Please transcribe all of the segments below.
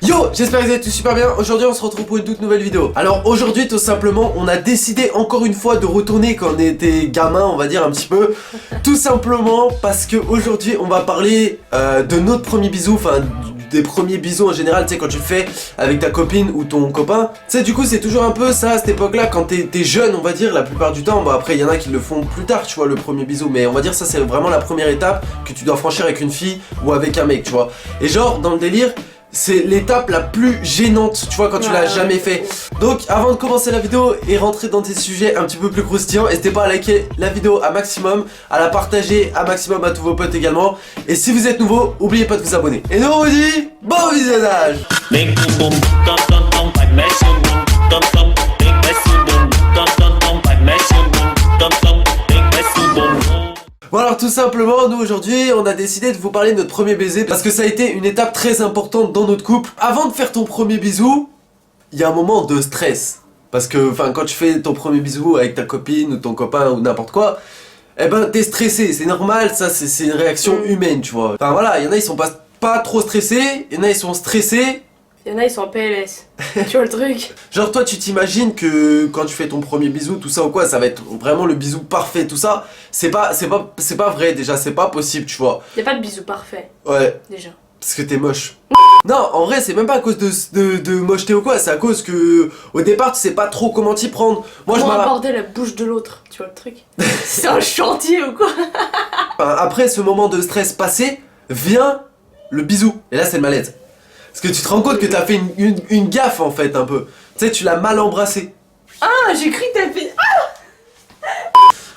Yo, j'espère que vous allez tous super bien. Aujourd'hui on se retrouve pour une toute nouvelle vidéo. Alors aujourd'hui tout simplement on a décidé encore une fois de retourner quand on était gamin, on va dire un petit peu. Tout simplement parce que aujourd'hui on va parler de notre premier bisou, enfin des premiers bisous en général, tu sais, quand tu le fais avec ta copine ou ton copain. Tu sais, du coup c'est toujours un peu ça à cette époque là, quand t'es jeune on va dire, la plupart du temps. Bon après il y en a qui le font plus tard, tu vois, le premier bisou. Mais on va dire ça c'est vraiment la première étape que tu dois franchir avec une fille ou avec un mec, tu vois. Et genre dans le délire, c'est l'étape la plus gênante, tu vois, quand tu l'as jamais fait. Donc avant de commencer la vidéo et rentrer dans des sujets un petit peu plus croustillants, n'hésitez pas à liker la vidéo à maximum, à la partager à maximum à tous vos potes également. Et si vous êtes nouveau, n'oubliez pas de vous abonner. Et nous on vous dit bon visionnage. Bon alors tout simplement, nous aujourd'hui on a décidé de vous parler de notre premier baiser parce que ça a été une étape très importante dans notre couple. Avant de faire ton premier bisou, il y a un moment de stress. Parce que enfin quand tu fais ton premier bisou avec ta copine ou ton copain ou n'importe quoi, eh ben t'es stressé, c'est normal, ça c'est une réaction humaine, tu vois. Enfin voilà, il y en a ils sont pas trop stressés, il y en a ils sont stressés. Il y en a ils sont en PLS, tu vois le truc. Genre toi tu t'imagines que quand tu fais ton premier bisou, tout ça ou quoi, ça va être vraiment le bisou parfait, tout ça. C'est pas vrai déjà, c'est pas possible, tu vois. Y'a pas de bisou parfait. Ouais. Déjà. Parce que t'es moche. Non, en vrai c'est même pas à cause de mocheté ou quoi, c'est à cause que au départ tu sais pas trop comment t'y prendre. Moi comment aborder la bouche de l'autre, tu vois le truc. C'est un chantier ou quoi. Enfin, après ce moment de stress passé, vient le bisou. Et là c'est le malaise. Parce que tu te rends compte que t'as fait une gaffe en fait un peu. Tu sais, tu l'as mal embrassé. Ah, j'ai cru que t'as fait...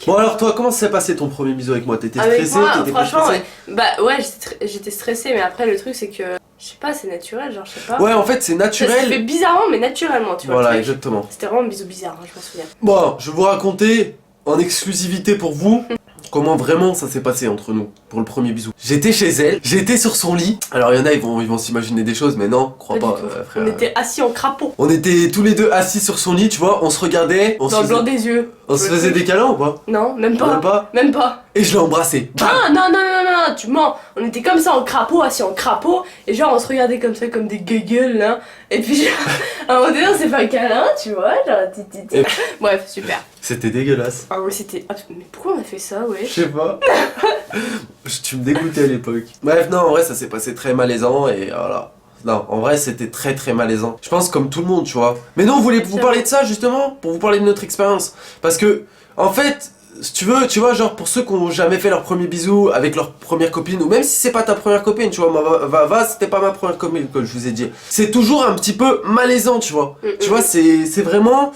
Bon alors toi, comment s'est passé ton premier bisou avec moi? T'étais avec stressé? moi, T'étais pas franchement, stressé? bah ouais, j'étais stressée, mais après le truc c'est que... Je sais pas, c'est naturel, genre je sais pas. Ouais, en fait c'est Ça se fait naturel. bizarrement, mais naturellement, tu vois Voilà, le truc. exactement. C'était vraiment un bisou bizarre, hein, je m'en souviens. Bon, je vais vous raconter en exclusivité pour vous comment vraiment ça s'est passé entre nous pour le premier bisou. J'étais chez elle, j'étais sur son lit. Alors il y en a ils vont s'imaginer des choses, mais non, crois pas, du tout. frère. On était assis en crapaud. On était tous les deux assis sur son lit, tu vois, on se regardait, on Dans le se blanc faisait, des yeux. on se faisait des câlins ou pas? Non, même pas. Même pas. Même pas. Et je l'ai embrassé. Bam. Ah non, non, non, non, non, tu mens. On était comme ça en crapaud, assis en crapaud, et genre on se regardait comme ça, comme des gueules là. Et puis genre, à un moment donné on s'est fait un câlin, tu vois, genre Et- Bref, super. C'était dégueulasse. Ah ouais, c'était... Ah, mais pourquoi on a fait ça, ouais? Je sais pas. Tu me dégoûtais à l'époque. Bref, non, en vrai, ça s'est passé très malaisant et voilà. Non, en vrai, c'était très très malaisant. Je pense comme tout le monde, tu vois. Mais non, on voulait vous parler de ça justement, pour vous parler de notre expérience. Parce que, en fait, si tu veux, tu vois, genre pour ceux qui ont jamais fait leur premier bisou avec leur première copine, ou même si c'est pas ta première copine, tu vois, va, c'était pas ma première copine, comme je vous ai dit. C'est toujours un petit peu malaisant, tu vois. Tu vois, c'est vraiment...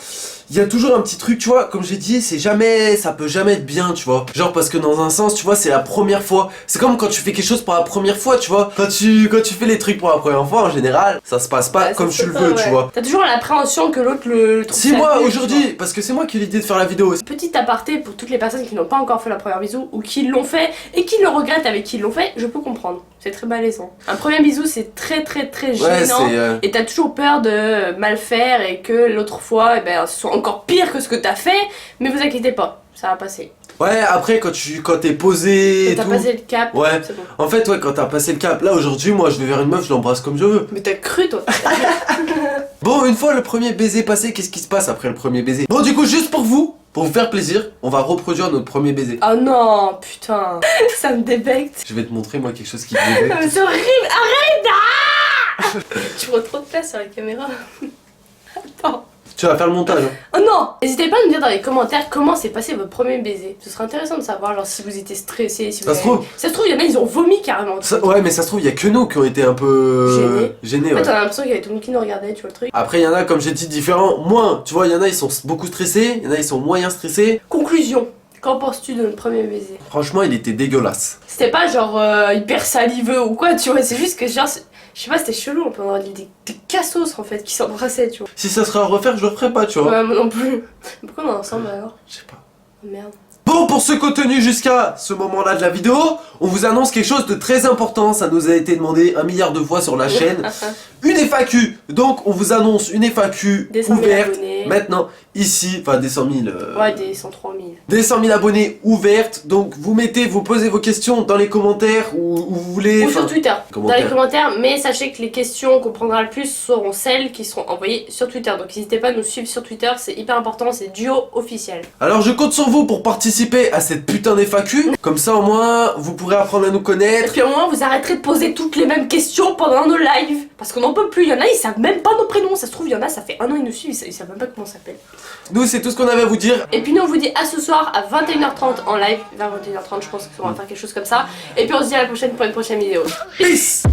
Il y a toujours un petit truc, tu vois, comme j'ai dit, ça peut jamais être bien, tu vois. Genre parce que dans un sens, tu vois, c'est la première fois. C'est comme quand tu fais quelque chose pour la première fois, tu vois. Quand tu fais les trucs pour la première fois, en général, ça se passe pas comme tu le veux, tu vois. T'as toujours l'appréhension que l'autre le trouve. Si moi, aujourd'hui, parce que c'est moi qui ai l'idée de faire la vidéo. Petit aparté pour toutes les personnes qui n'ont pas encore fait la première bisou ou qui l'ont fait et qui le regrettent avec qui l'ont fait, je peux comprendre. C'est très malaisant. Un premier bisou, c'est très très très gênant. Ouais, et t'as toujours peur de mal faire et que l'autre fois, eh ben, ce soit encore pire que ce que t'as fait. Mais vous inquiétez pas, ça va passer. Ouais, après quand t'es posé et Quand tout. t'as passé le cap, Ouais. c'est bon. En fait, ouais, quand t'as passé le cap, là aujourd'hui, moi je vais vers une meuf, je l'embrasse comme je veux. Mais t'as cru toi. Bon, une fois le premier baiser passé, qu'est-ce qui se passe après le premier baiser? Bon, du coup, juste pour vous faire plaisir, on va reproduire notre premier baiser. Oh non, putain, ça me débecte. Je vais te montrer moi quelque chose qui te Non, débecte. mais c'est horrible, arrête ah. Tu prends trop de place sur la caméra. Attends. Tu vas faire le montage. Hein. Oh non! N'hésitez pas à me dire dans les commentaires comment s'est passé votre premier baiser. Ce serait intéressant de savoir, genre si vous étiez stressé, si vous Ça se trouve. Ça se trouve, il y en a, ils ont vomi carrément. Ouais, mais ça se trouve, il y a que nous qui ont été un peu gênés. En Ouais. fait, on a l'impression qu'il y avait tout le monde qui nous regardait, tu vois le truc. Après, il y en a, comme j'ai dit, différents. Moins, tu vois, il y en a, ils sont beaucoup stressés, il y en a, ils sont moyens stressés. Conclusion. Qu'en penses-tu de notre premier baiser? Franchement, il était dégueulasse. C'était pas genre hyper saliveux ou quoi, tu vois, c'est juste que genre, je sais pas, c'était chelou, on peut avoir des cassos en fait qui s'embrassaient, tu vois. Si ça serait à refaire, je le referais pas, tu vois. Ouais, moi non plus. Pourquoi on est ensemble alors? Je sais pas. Oh, merde. Bon, Donc pour ceux qui ont tenu jusqu'à ce moment-là de la vidéo, on vous annonce quelque chose de très important. Ça nous a été demandé 1 milliard de fois sur la chaîne. Une FAQ. Donc on vous annonce une FAQ des 100 000 ouverte abonnés. maintenant ici, enfin des 100 000. Ouais, des 103 000. Des 100 000 abonnés ouvertes. Donc vous posez vos questions dans les commentaires où vous voulez. Ou sur Twitter. Commentaires. Dans les commentaires, mais sachez que les questions qu'on prendra le plus seront celles qui seront envoyées sur Twitter. Donc n'hésitez pas à nous suivre sur Twitter, c'est hyper important, c'est Duo officiel. Alors je compte sur vous pour participer à cette putain d'FAQ. Comme ça au moins vous pourrez apprendre à nous Et connaître. puis au moins vous arrêterez de poser toutes les mêmes questions pendant nos lives. Parce qu'on n'en peut plus, il y en a ils savent même pas nos prénoms. Ça se trouve il y en a ça fait 1 an ils nous suivent, ils savent même pas comment on s'appelle. Nous c'est tout ce qu'on avait à vous dire. Et puis nous on vous dit à ce soir à 21h30 en live. Vers 21h30 je pense qu'on va faire quelque chose comme ça. Et puis on se dit à la prochaine pour une prochaine vidéo. Peace.